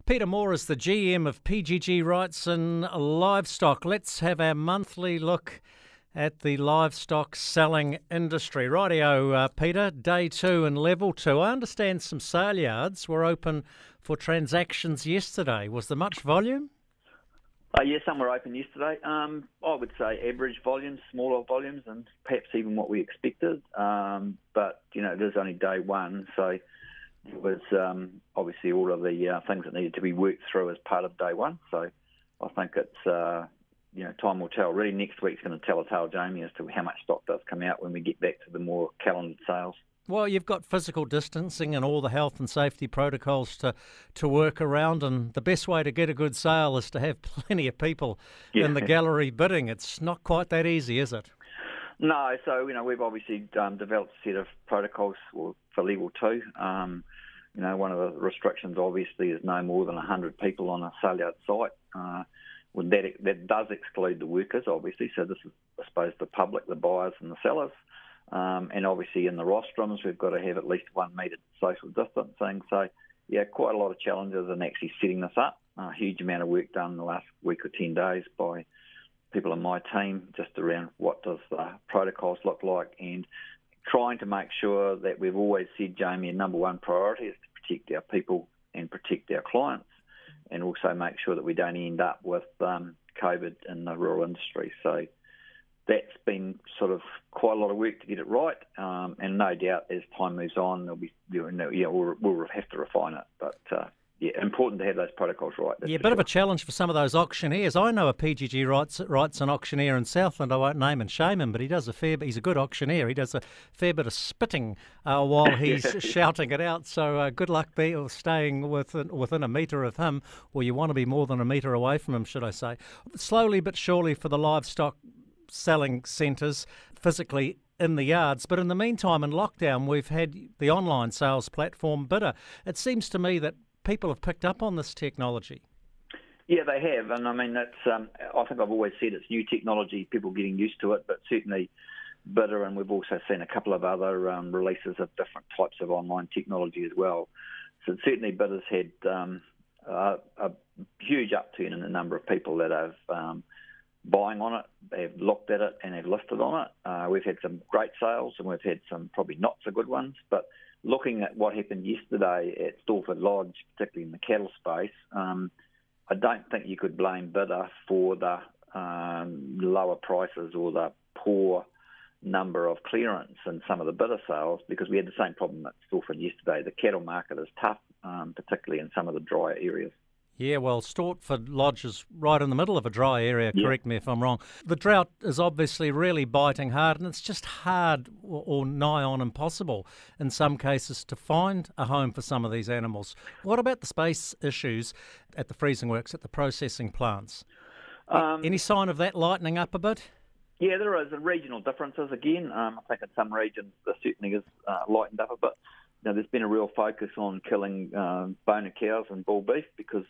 Peter Moore is the GM of PGG Wrightson Livestock. Let's have our monthly look at the livestock selling industry. Rightio, Peter, day 2 and level 2. I understand some sale yards were open for transactions yesterday. Was there much volume? Yeah, some were open yesterday. I would say average volumes, smaller volumes, and perhaps even what we expected. But, it is only day 1, so it was obviously all of the things that needed to be worked through as part of day 1. So I think it's, time will tell. Really, next week's going to tell a tale, Jamie, as to how much stock does come out when we get back to the more calendared sales. Well, you've got physical distancing and all the health and safety protocols to work around, and the best way to get a good sale is to have plenty of people in the gallery bidding. It's not quite that easy, is it? No, so, we've obviously developed a set of protocols for level 2. One of the restrictions, obviously, is no more than 100 people on a sale yard site. That does exclude the workers, obviously, so this is, I suppose, the public, the buyers and the sellers. And obviously in the rostrums, we've got to have at least 1 metre social distancing. So, quite a lot of challenges in actually setting this up. A huge amount of work done in the last week or 10 days by people in my team just around what does the protocols look like, and trying to make sure that we've always said, Jamie, number 1 priority is to protect our people and protect our clients, and also make sure that we don't end up with COVID in the rural industry. So that's been sort of quite a lot of work to get it right, and no doubt as time moves on, there'll be, we'll have to refine it. But important to have those protocols right. Yeah, bit of a challenge for some of those auctioneers. I know a PGG Wrightson auctioneer in Southland. I won't name and shame him, but he does he's a good auctioneer. He does a fair bit of spitting while he's shouting it out. So good luck there, or staying within a metre of him, or you want to be more than a metre away from him, should I say. Slowly but surely for the livestock selling centres, physically in the yards. But in the meantime, in lockdown, we've had the online sales platform Bidr. It seems to me that people have picked up on this technology. Yeah, they have, and I mean that's. I think I've always said it's new technology, people getting used to it, but certainly Bidr, and we've also seen a couple of other releases of different types of online technology as well. So certainly Bidr's had a huge upturn in the number of people that have buying on it. They've looked at it and have listed on it. We've had some great sales, and we've had some probably not so good ones, but looking at what happened yesterday at Storford Lodge, particularly in the cattle space, I don't think you could blame Bidr for the lower prices or the poor number of clearance in some of the Bidr sales, because we had the same problem at Storford yesterday. The cattle market is tough, particularly in some of the drier areas. Yeah, well, Stortford Lodge is right in the middle of a dry area, correct me if I'm wrong. The drought is obviously really biting hard, and it's just hard or nigh on impossible in some cases to find a home for some of these animals. What about the space issues at the freezing works, at the processing plants? Any sign of that lightening up a bit? Yeah, there is regional differences again. I think in some regions there certainly is lightened up a bit. There's been a real focus on killing boner cows and bull beef because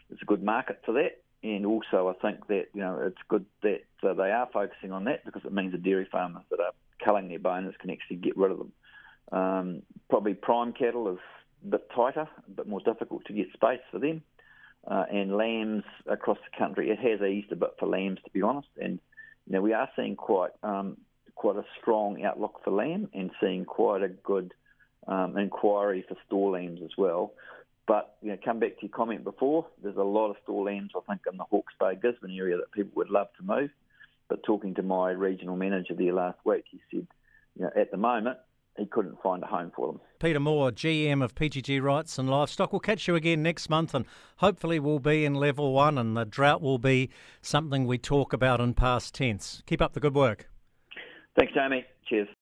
there's a good market for that. And also I think that, it's good that they are focusing on that, because it means the dairy farmers that are culling their boners can actually get rid of them. Probably prime cattle is a bit tighter, a bit more difficult to get space for them. And lambs across the country, it has eased a bit for lambs, to be honest. And, we are seeing quite a strong outlook for lamb, and seeing quite a good inquiry for store lambs as well. But, come back to your comment before, there's a lot of store lambs, I think, in the Hawke's Bay, Gisborne area that people would love to move. But talking to my regional manager there last week, he said, at the moment, he couldn't find a home for them. Peter Moore, GM of PGG Wrightson Livestock. We'll catch you again next month, and hopefully we'll be in level 1, and the drought will be something we talk about in past tense. Keep up the good work. Thanks, Jamie. Cheers.